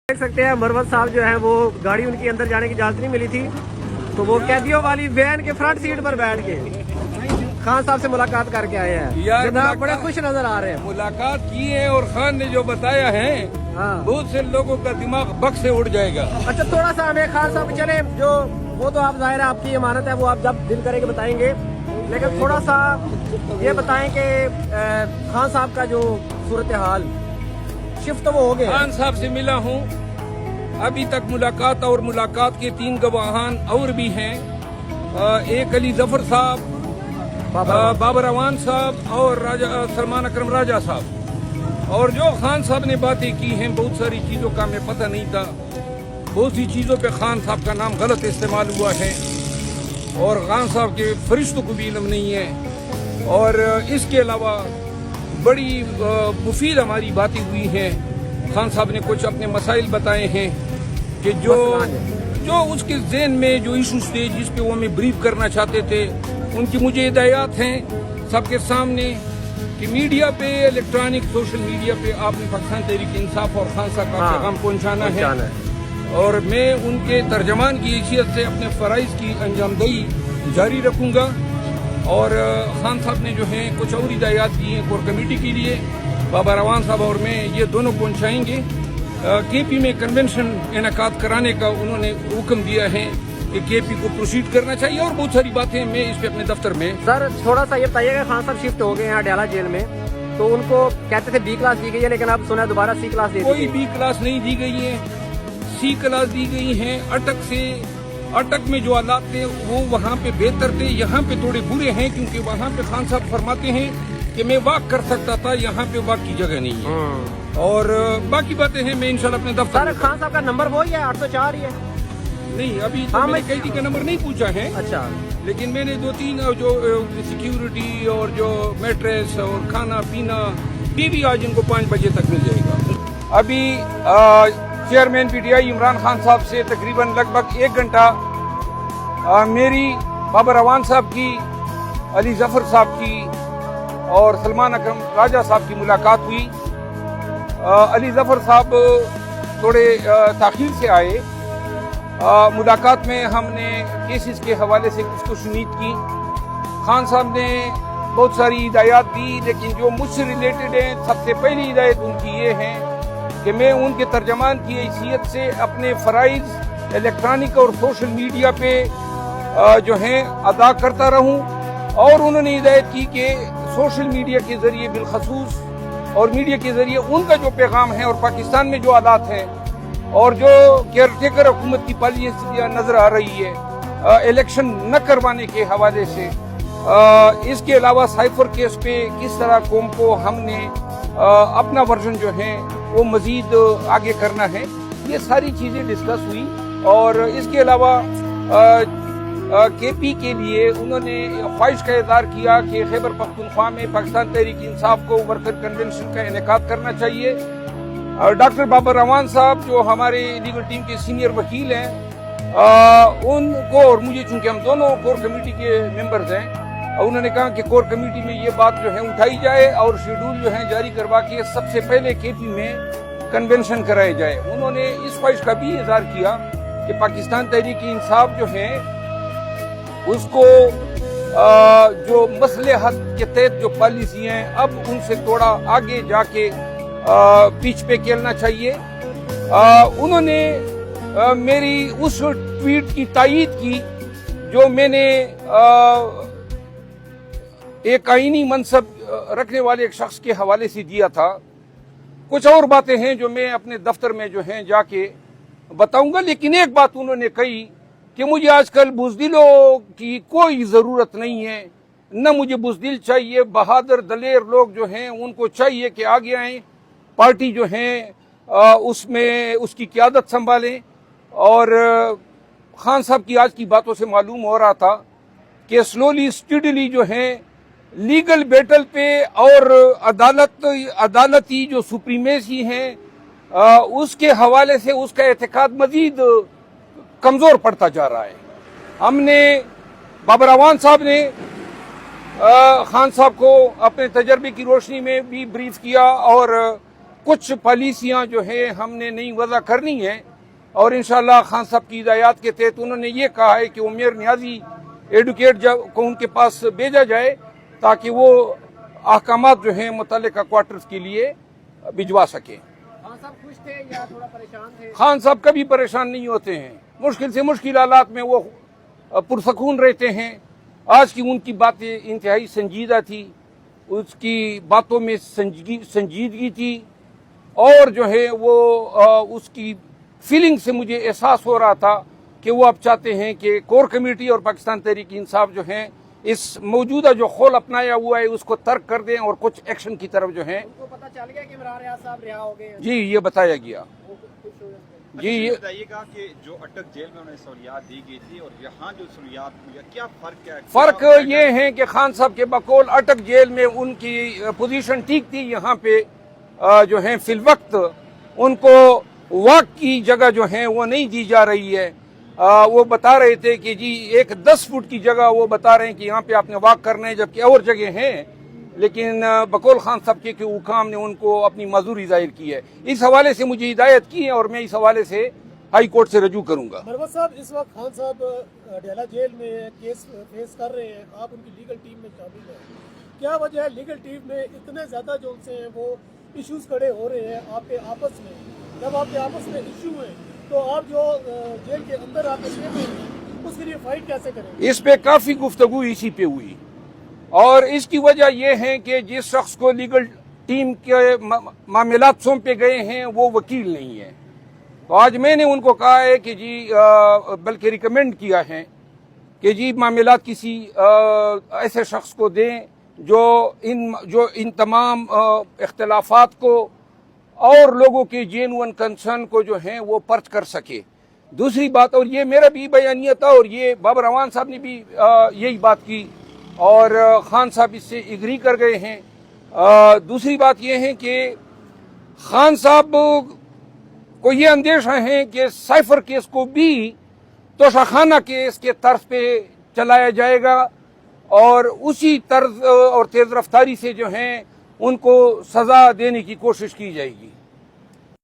دیکھ سکتے ہیں مروت صاحب جو ہیں وہ گاڑی ان کی اندر جانے کی اجازت نہیں ملی تھی تو وہ قیدیوں والی وین کے فرنٹ سیٹ پر بیٹھ کے خان صاحب سے ملاقات کر کے آئے ہیں. جناب بڑے خوش نظر آ رہے ہیں. ملاقات کی ہے اور خان نے جو بتایا ہے بہت سے لوگوں کا دماغ بک سے اڑ جائے گا. اچھا تھوڑا سا ہمیں خان صاحب چلے جو وہ تو آپ ظاہر ہے آپ کی امانت ہے وہ آپ جب دل کرے کے بتائیں گے لیکن تھوڑا سا یہ بتائیں کہ خان صاحب کا جو صورتحال شفٹ وہ ہو گیا. خان صاحب سے ملا ہوں ابھی تک ملاقات اور ملاقات کے 3 گواہان اور بھی ہیں. ایک علی ظفر صاحب بابر اعوان صاحب اور سلمان اکرم راجہ صاحب. اور جو خان صاحب نے باتیں کی ہیں بہت ساری چیزوں کا ہمیں پتہ نہیں تھا. بہت سی چیزوں پہ خان صاحب کا نام غلط استعمال ہوا ہے اور خان صاحب کے فرشتوں کو بھی علم نہیں ہے. اور اس کے علاوہ بڑی مفید ہماری باتیں ہوئی ہیں. خان صاحب نے کچھ اپنے مسائل بتائے ہیں کہ جو اس کے ذہن میں جو ایشوز تھے جس پہ وہ ہمیں بریف کرنا چاہتے تھے ان کی مجھے ہدایات ہیں سب کے سامنے کہ میڈیا پہ الیکٹرانک سوشل میڈیا پہ آپ نے پاکستان تحریک انصاف اور خان صاحب کا پیغام پہنچانا ہے اور میں ان کے ترجمان کی حیثیت سے اپنے فرائض کی انجام دہی جاری رکھوں گا. اور خان صاحب نے جو ہیں کچھ اور ہدایات دی ہیں کور کمیٹی کے لیے. بابر اعوان صاحب اور میں یہ دونوں پہنچائیں گے. کے پی میں کنونشن انعقاد کرانے کا انہوں نے حکم دیا ہے کہ کے پی کو پروسیڈ کرنا چاہیے اور بہت ساری باتیں میں اس پہ اپنے دفتر میں. سر تھوڑا سا یہ بتائیے کہ خان صاحب شفٹ ہو گئے ہیں اڈیالہ جیل میں تو ان کو کہتے تھے بی کلاس دی گئی ہے لیکن اب سنا دوبارہ سی کلاس دی گئی. کوئی بی کلاس نہیں دی گئی ہے, سی کلاس دی گئی ہیں. اٹک میں جو حالات تھے وہ وہاں پہ بہتر تھے, یہاں پہ تھوڑے برے ہیں کیونکہ وہاں پہ خان صاحب فرماتے ہیں کہ میں واک کر سکتا تھا, یہاں پہ واک کی جگہ نہیں ہے. اور باقی باتیں ہیں میں انشاءاللہ اپنے دفتر. سر خان صاحب کا نمبر وہی ہے 804 ہی ہے. نہیں ابھی تو میں نے قیدی کا نمبر نہیں پوچھا ہے. اچھا لیکن میں نے 2-3 جو سیکیورٹی اور جو میٹریس اور کھانا پینا ٹی وی آج ان کو 5 بجے تک مل جائے گا. ابھی chairman P T I Imran Khan صاحب سے تقریباً لگ بھگ 1 گھنٹہ میری بابر اعوان صاحب کی, علی ظفر صاحب کی اور سلمان اکرم راجہ صاحب کی ملاقات ہوئی. علی ظفر صاحب تھوڑے تاخیر سے آئے. ملاقات میں ہم نے کیسز کے حوالے سے گفت و شنید کی. خان صاحب نے بہت ساری ہدایات دی لیکن جو مجھ سے ریلیٹڈ ہیں سب سے پہلی ہدایت ان کی یہ ہے کہ میں ان کے ترجمان کی حیثیت سے اپنے فرائض الیکٹرانک اور سوشل میڈیا پہ جو ہیں ادا کرتا رہوں. اور انہوں نے ہدایت کی کہ سوشل میڈیا کے ذریعے بالخصوص اور میڈیا کے ذریعے ان کا جو پیغام ہے اور پاکستان میں جو حالات ہیں اور جو کیئر ٹیکر حکومت کی پالیسیاں نظر آ رہی ہے الیکشن نہ کروانے کے حوالے سے, اس کے علاوہ سائفر کیس پہ کس طرح قوم کو ہم نے اپنا ورژن جو ہے وہ مزید آگے کرنا ہے, یہ ساری چیزیں ڈسکس ہوئی. اور اس کے علاوہ کے پی کے لیے انہوں نے خواہش کا اظہار کیا کہ خیبر پختونخوا میں پاکستان تحریک انصاف کو ورکر کنونشن کا انعقاد کرنا چاہیے. ڈاکٹر بابر اعوان صاحب جو ہمارے لیگل ٹیم کے سینئر وکیل ہیں ان کو اور مجھے چونکہ ہم دونوں کور کمیٹی کے ممبرز ہیں انہوں نے کہا کہ کور کمیٹی میں یہ بات جو ہے اٹھائی جائے اور شیڈول جو ہے جاری کروا کے سب سے پہلے کے پی میں کنونشن کرائے جائے. انہوں نے اس خواہش کا بھی اظہار کیا کہ پاکستان تحریک انصاف جو ہے اس کو جو مصلحت کے تحت جو پالیسی ہیں اب ان سے تھوڑا آگے جا کے پیچ پہ کھیلنا چاہیے. انہوں نے میری اس ٹویٹ کی تائید کی جو میں نے ایک آئینی منصب رکھنے والے ایک شخص کے حوالے سے دیا تھا. کچھ اور باتیں ہیں جو میں اپنے دفتر میں جو ہیں جا کے بتاؤں گا. لیکن ایک بات انہوں نے کہی کہ مجھے آج کل بزدلوں کی کوئی ضرورت نہیں ہے, نہ مجھے بزدل چاہیے, بہادر دلیر لوگ جو ہیں ان کو چاہیے کہ آگے آئیں, پارٹی جو ہیں اس میں اس کی قیادت سنبھالیں. اور خان صاحب کی آج کی باتوں سے معلوم ہو رہا تھا کہ سلولی اسٹیڈلی جو ہیں لیگل بیٹل پہ اور عدالتی جو سپریمیسی ہیں اس کے حوالے سے اس کا اعتقاد مزید کمزور پڑتا جا رہا ہے. ہم نے بابر اعوان صاحب نے خان صاحب کو اپنے تجربے کی روشنی میں بھی بریف کیا اور کچھ پالیسیاں جو ہیں ہم نے نئی وضع کرنی ہیں اور انشاءاللہ خان صاحب کی ہدایات کے تحت انہوں نے یہ کہا ہے کہ امیر نیازی ایڈوکیٹ کو ان کے پاس بھیجا جائے تاکہ وہ احکامات جو ہیں متعلقہ کوارٹرز کے لیے بھجوا سکیں. خان صاحب خوش تھے یا تھوڑا پریشان تھے؟ خان صاحب کبھی پریشان نہیں ہوتے ہیں. مشکل سے مشکل حالات میں وہ پرسکون رہتے ہیں. آج کی ان کی باتیں انتہائی سنجیدہ تھی, اس کی باتوں میں سنجیدگی تھی اور جو ہے وہ اس کی فیلنگ سے مجھے احساس ہو رہا تھا کہ وہ اب چاہتے ہیں کہ کور کمیٹی اور پاکستان تحریک انصاف جو ہیں اس موجودہ جو خول اپنایا ہوا ہے اس کو ترک کر دیں اور کچھ ایکشن کی طرف جو ہیں. ان کو پتہ چل گیا کہ عمران ریاض صاحب رہا ہو گئے؟ جی یہ بتایا گیا. جی یہ بتائیے گا کہ جو اٹک جیل میں انہیں سہولیات دی گئی تھی اور یہاں جو سہولیات ہوئی, کیا فرق ہے؟ فرق یہ ہے کہ خان صاحب کے بقول اٹک جیل میں ان کی پوزیشن ٹھیک تھی, یہاں پہ جو ہیں فی الوقت ان کو واک کی جگہ جو ہے وہ نہیں دی جا رہی ہے. وہ بتا رہے تھے کہ جی ایک 10 فٹ کی جگہ وہ بتا رہے ہیں کہ یہاں پہ آپ نے واک کرنا ہے, جبکہ اور جگہ ہیں, لیکن بقول خان صاحب کے کہ حکام نے ان کو اپنی معذوری ظاہر کی ہے. اس حوالے سے مجھے ہدایت کی ہے اور میں اس حوالے سے ہائی کورٹ سے رجوع کروں گا. مروت صاحب, اس وقت خان صاحب ڈیلا جیل میں کیس فیس کر رہے ہیں, آپ ان کی لیگل ٹیم میں شامل ہیں, کیا وجہ ہے لیگل ٹیم میں اتنے زیادہ جو ان سے ہیں وہ ایشوز کھڑے ہو رہے ہیں آپ کے آپس میں؟ جب آپ کے آپس میں ایشو ہیں تو آپ جو جیل کے اندر آپ ہیں اس کے لیے فائٹ کیسے کریں؟ اس پہ کافی گفتگو اسی پہ ہوئی اور اس کی وجہ یہ ہے کہ جس شخص کو لیگل ٹیم کے معاملات سونپے گئے ہیں وہ وکیل نہیں ہے. تو آج میں نے ان کو کہا ہے کہ جی بلکہ ریکمینڈ کیا ہے کہ جی معاملات کسی ایسے شخص کو دیں جو ان تمام اختلافات کو اور لوگوں کے جینون کنسرن کو جو ہیں وہ پرچ کر سکے. دوسری بات, اور یہ میرا بھی بیانیہ تھا اور یہ بابر اعوان صاحب نے بھی یہی بات کی اور خان صاحب اس سے اگری کر گئے ہیں. دوسری بات یہ ہے کہ خان صاحب کو یہ اندیشہ ہے کہ سائفر کیس کو بھی توشہ خانہ کیس کے طرز پہ چلایا جائے گا اور اسی طرز اور تیز رفتاری سے جو ہیں ان کو سزا دینے کی کوشش کی جائے گی.